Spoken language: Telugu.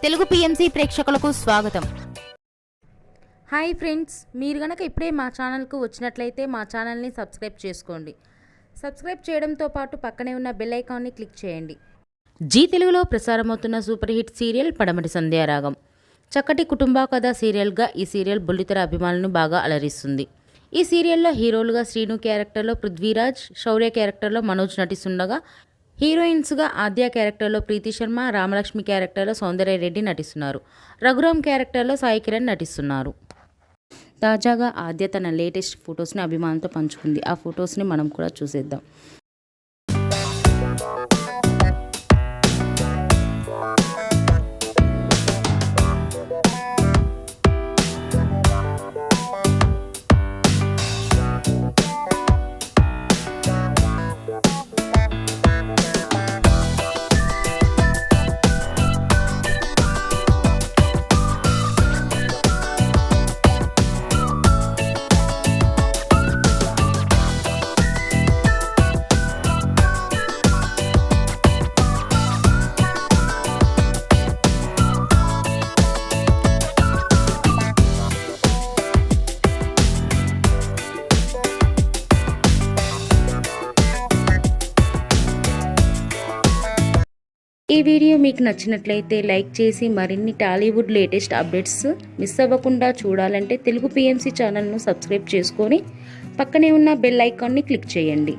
తెలుగు పిఎంసి ప్రేక్షకులకు స్వాగతం. హాయ్ ఫ్రెండ్స్, మీరు గనక ఇప్పుడే మా ఛానల్కు వచ్చినట్లయితే మా ఛానల్ని సబ్స్క్రైబ్ చేసుకోండి. సబ్స్క్రైబ్ చేయడంతో పాటు పక్కనే ఉన్న బెల్ ఐకాన్ని క్లిక్ చేయండి. జీ తెలుగులో ప్రసారమవుతున్న సూపర్ హిట్ సీరియల్ పడమటి సంధ్యారాగం. చక్కటి కుటుంబ కథ సీరియల్గా ఈ సీరియల్ బుల్లితెర అభిమానులను బాగా అలరిస్తుంది. ఈ సీరియల్లో హీరోలుగా శ్రీను క్యారెక్టర్లో పృథ్వీరాజ్, శౌర్య క్యారెక్టర్లో మనోజ్ నటిస్తుండగా హీరోయిన్స్గా ఆద్య క్యారెక్టర్లో ప్రీతి శర్మ, రామలక్ష్మి క్యారెక్టర్లో సౌందర్య రెడ్డి నటిస్తున్నారు. రఘురామ్ క్యారెక్టర్లో సాయి కిరణ్ నటిస్తున్నారు. తాజాగా ఆద్య తన లేటెస్ట్ ఫొటోస్ని అభిమానులతో పంచుకుంది. ఆ ఫొటోస్ని మనం కూడా చూసేద్దాం. ఈ వీడియో మీకు నచ్చినట్లయితే లైక్ చేసి మరిన్ని టాలీవుడ్ లేటెస్ట్ అప్డేట్స్ మిస్ అవ్వకుండా చూడాలంటే తెలుగు పిఎంసి ఛానల్ను సబ్స్క్రైబ్ చేసుకొని పక్కనే ఉన్న బెల్ ఐకాన్ని క్లిక్ చేయండి.